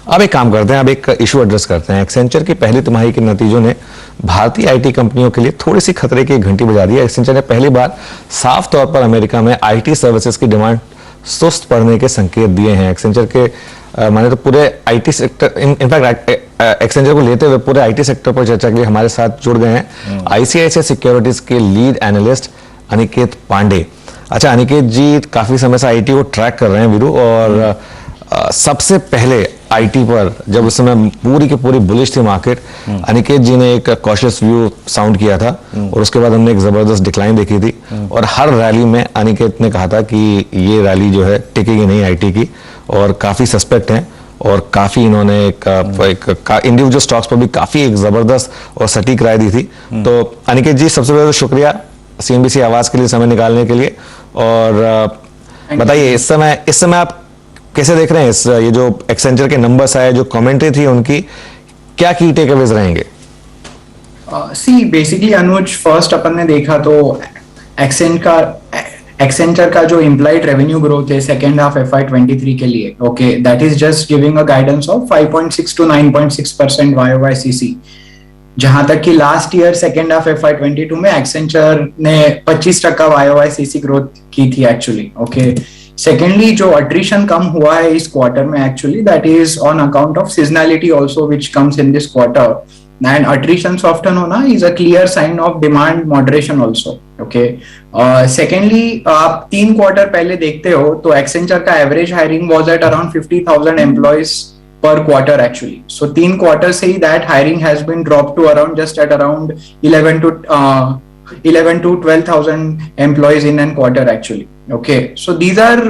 अब एक काम करते हैं, अब एक इशू एड्रेस करते हैं। एक्सेंचर की पहली तिमाही के नतीजों ने भारतीय आईटी कंपनियों के लिए थोड़ी सी खतरे की घंटी बजा दी है। एक्सेंचर ने पहली बार साफ तौर पर अमेरिका में आईटी सर्विसेज की डिमांड सुस्त पड़ने के संकेत दिए हैं। एक्सेंचर के माने तो पूरे आईटी सेक्टर, इनफैक्ट एक्सेंचर को लेते हुए पूरे आईटी सेक्टर पर चर्चा के लिए हमारे साथ जुड़ गए हैं आईसीआईसीआई सिक्योरिटीज के लीड एनालिस्ट अनिकेत पांडे। अच्छा अनिकेत जी, काफी समय से आईटी को ट्रैक कर रहे हैं वीरू, और सबसे पहले आईटी पर जब उस समय पूरी की पूरी बुलिश थी मार्केट, अनिकेत जी ने एक कॉशियस व्यू साउंड किया था और उसके बाद हमने एक जबरदस्त डिक्लाइन देखी थी। और हर रैली में अनिकेत ने कहा था कि ये रैली जो है टिकेगी नहीं आईटी की, और काफी सस्पेक्ट हैं, और काफी इन्होंने एक इंडिविजुअल स्टॉक्स पर भी काफी एक जबरदस्त और सटीक राय दी थी। तो अनिकेत जी, सबसे पहले तो शुक्रिया सीएनबीसी आवाज के लिए समय निकालने के लिए। और बताइए इस समय आप कैसे देख रहे हैं ये जो एक्सेंचर के नंबर्स आए, जो कमेंट्री थी उनकी, क्या की टेकअवेज रहेंगे? सी बेसिकली अनुज, फर्स्ट अपन ने देखा तो एक्सेंचर का जो इम्प्लाइड रेवेन्यू ग्रोथ है सेकेंड हाफ FY23 के लिए, okay, that is just giving a guidance of 5.6 to 9.6% YOYCC। जहां तक कि last year second half FY22 में एक्सेंचर ने 25% YOYCC ग्रोथ की थी एक्चुअली, ओके। सेकेंडली, जो अट्रिशन कम हुआ है इस क्वार्टर में actually, that is on account of seasonality also which comes in this quarter, and attrition soften होना is a clear sign of demand moderation also, okay. Secondly, आप 3 quarter पहले देखते हो तो एक्सेंचर का average hiring was at around 50,000 employees per quarter actually. So 3 quarters say that hiring has been dropped to around just at around 11 to 12,000 employees in a quarter actually. Okay, so these are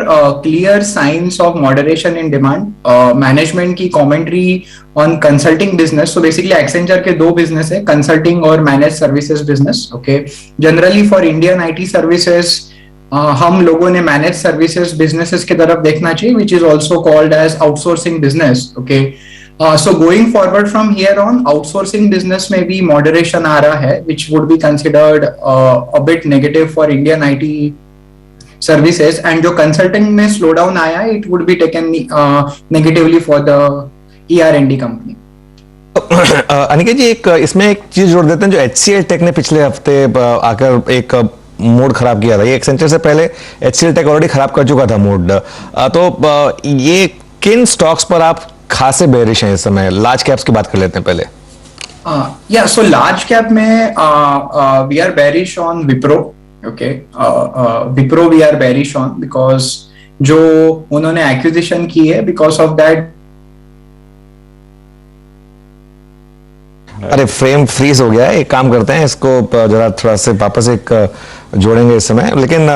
clear signs of moderation in demand. Management की commentary on consulting business. So basically Accenture के 2 business है, consulting और managed services business. Okay, generally for Indian IT services हम लोगों ने manage services businesses की तरफ देखना चाहिए, which is also called as outsourcing business, okay. So going forward from here on, outsourcing business में भी मॉडरेशन आ रहा है, which would be considered a bit negative for Indian IT services, and जो कंसल्टिंग में स्लो डाउन आया है, it would be taken negatively for the ER&D company. Aniket ji, इसमें एक चीज जोड़ देते हैं, जो HCL टेक ने पिछले हफ्ते आकर एक मूड खराब किया था। ये एक्सेंचर से पहले HCL टेक ऑलरेडी खराब कर चुका था मूड। तो ये किन स्टॉक्स पर आप खासे बेरिश हैं इस समय? लार्ज कैप्स की बात कर लेते हैं पहले। या सो लार्ज कैप में we are bearish on Wipro, okay. Wipro we are bearish on because जो उन्होंने एक्विजिशन की है, बिकॉज ऑफ दैट। अरे फ्रेम फ्रीज हो गया है, एक काम करते हैं, इसको जरा थोड़ा से वापस एक जोड़ेंगे इस समय। लेकिन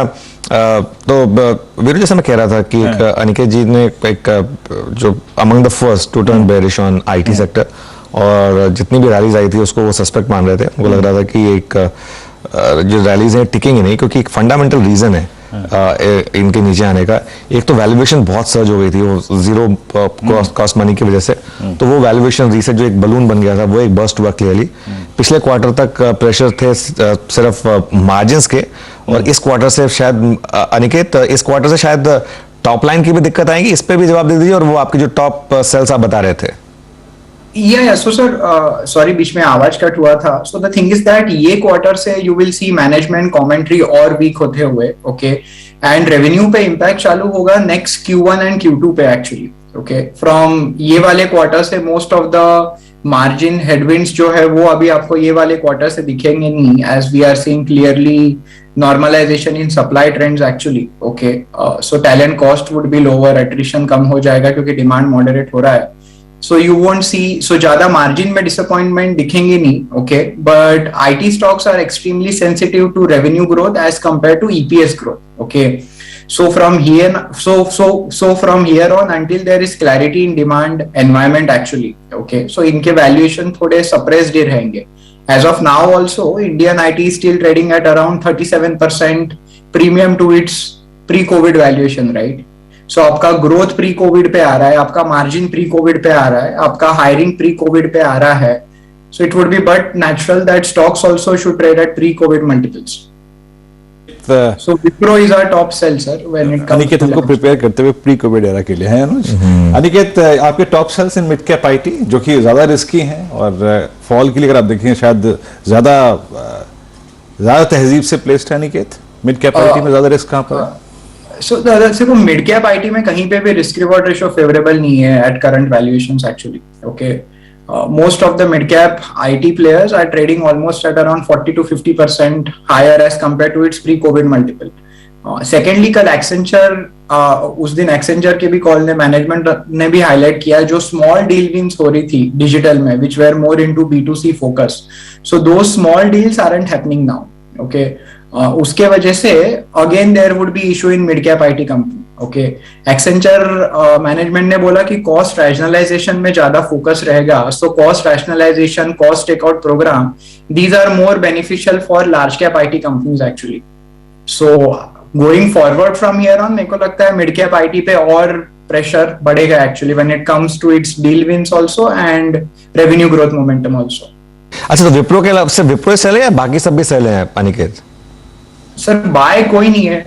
तो वीरू, जैसे मैं कह रहा था कि अनिकेत जी ने एक जो among the first to turn bearish on IT sector, और जितनी भी रैलीज आई थी उसको वो सस्पेक्ट मान रहे थे। उनको लग रहा था कि एक जो रैलीज है टिकेंगी नहीं, क्योंकि एक फंडामेंटल रीजन है इनके नीचे आने का। एक तो वैल्यूएशन बहुत सर्ज हो गई थी, वो जीरो कॉस्ट मनी की वजह से, तो वो वैल्यूएशन रीसेट जो एक बलून बन गया था, वो एक बर्स्ट हुआ क्लियरली। पिछले क्वार्टर तक प्रेशर थे सिर्फ मार्जिन्स के, और इस क्वार्टर से शायद अनिकेत, इस क्वार्टर से शायद टॉप लाइन की भी दिक्कत आएगी। इस पे भी जवाब दे दीजिए, और वो आपकी जो टॉप सेल्स आप बता रहे थे। सो सर, सॉरी बीच में आवाज कट हुआ था। So the thing is that ये क्वार्टर से you will see management commentary और वीक होते हुए, ओके, एंड रेवेन्यू पे इम्पैक्ट चालू होगा नेक्स्ट Q1 एंड Q2 पे एक्चुअली, ओके। फ्रॉम ये वाले क्वार्टर से most of the margin headwinds जो है वो अभी आपको ये वाले क्वार्टर से दिखेंगे नहीं, as we are seeing clearly normalization in supply trends actually, okay. So talent cost would be lower, attrition कम हो जाएगा क्योंकि डिमांड मॉडरेट हो रहा है। So you won't see, so ज्यादा margin में disappointment दिखेंगे नहीं, okay, but IT stocks are extremely sensitive to revenue growth as compared to EPS growth, okay. So from here on until there is clarity in demand environment actually, okay, so इनके valuation थोड़े suppressed ही रहेंगे. As of now also Indian IT is still trading at around 37% premium to its pre-COVID valuation, right? सो आपका growth pre Covid पे आ रहा है, आपका margin pre Covid पे आ रहा है, आपका हायरिंग प्री कोविड पे आ रहा है। So it would B but natural that stocks also should trade at pre Covid multiples. So Wipro is our top sell, sir, when it comes Aniket to हमको launch. Prepare करते हुए pre Covid era के लिए है अनुज। अनिकेत, आपके top sells in mid cap IT जो कि ज्यादा रिस्की हैं और फॉल के लिए अगर आप देखें शायद ज्यादा तहजीब से प्लेस्ड है अनिकेत, मिड कैप आईटी में ज्यादा रिस्क कहाँ पर है? So देखो मिड कैप आईटी में कहीं पे भी रिस्क रिवॉर्ड रेशियो फेवरेबल नहीं है at current valuations actually. Okay, most of the mid cap IT players are trading almost at around 40 to 50% higher as compared to its pre-COVID multiple. Secondly, कल Accenture, उस दिन Accenture के भी call ने management ने भी हाईलाइट किया जो स्मॉल डील विंस हो रही थी डिजिटल में which were more into B2C focus. So those small deals aren't happening now. Okay, उसके वजह से again there would be issue in mid cap IT company. Okay, Accenture management ने बोला कि कॉस्ट रैशनलाइजेशन में ज्यादा फोकस रहेगा, so cost rationalization, cost takeout program, these are more beneficial for large cap IT companies actually. So going forward from here on मेरे को लगता है मिड कैप आईटी पे और प्रेशर बढ़ेगा actually when it comes to its deal wins also and revenue growth momentum also. अच्छा, तो विप्रो के अलावा सिर्फ विप्रो सेल है या बाकी सब भी सेल है अनिकेत? सर बाय कोई नहीं है,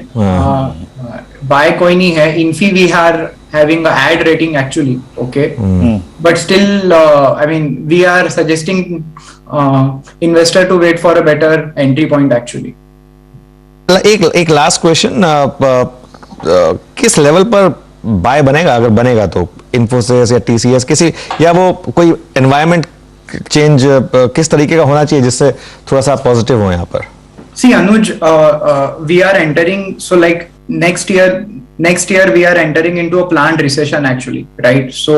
बाय कोई नहीं है। Infy we are having a add rating actually. Okay, but still I mean we are suggesting investor to wait for a better entry point actually. एक लास्ट क्वेश्चन, किस लेवल पर बाय बनेगा अगर बनेगा तो? इन्फोसिस या टीसीएस किसी, या वो कोई एनवायरमेंट चेंज किस तरीके का होना चाहिए जिससे थोड़ा सा पॉजिटिव हो यहाँ पर? See Anuj, we are entering, so like next year we are entering into a planned recession actually, right? So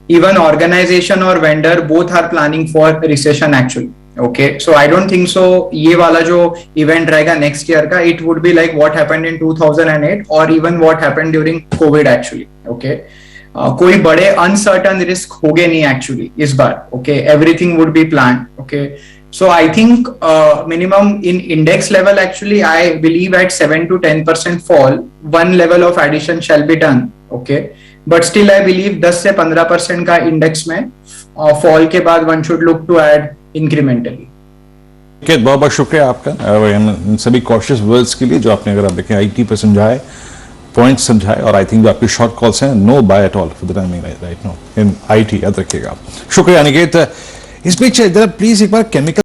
even organization or vendor both are planning for recession actually. Okay, so I don't think so ये वाला जो event रहेगा next year का, it would be like what happened in 2008 or even what happened during COVID actually. Okay, कोई बड़े uncertain risk होगे नहीं actually इस बार. Okay, everything would be planned. Okay. So I think minimum in index level actually I believe at 7 to 10% fall, one level of addition shall be done. Okay, but still I believe 10 से 15% का index में fall के बाद one should look to add incrementally. बहुत बहुत शुक्रिया आपका इन सभी कॉशियस वर्ड्स के लिए जो आपने, अगर आप देखें आईटी पे समझाए, पॉइंट समझाए, और आई थिंक जो आपकी शॉर्ट कॉल्स हैं, no buy at all for the timing right now in IT, याद रखिएगा। शुक्रिया अनिकेत। इस बीच जरा प्लीज एक बार केमिकल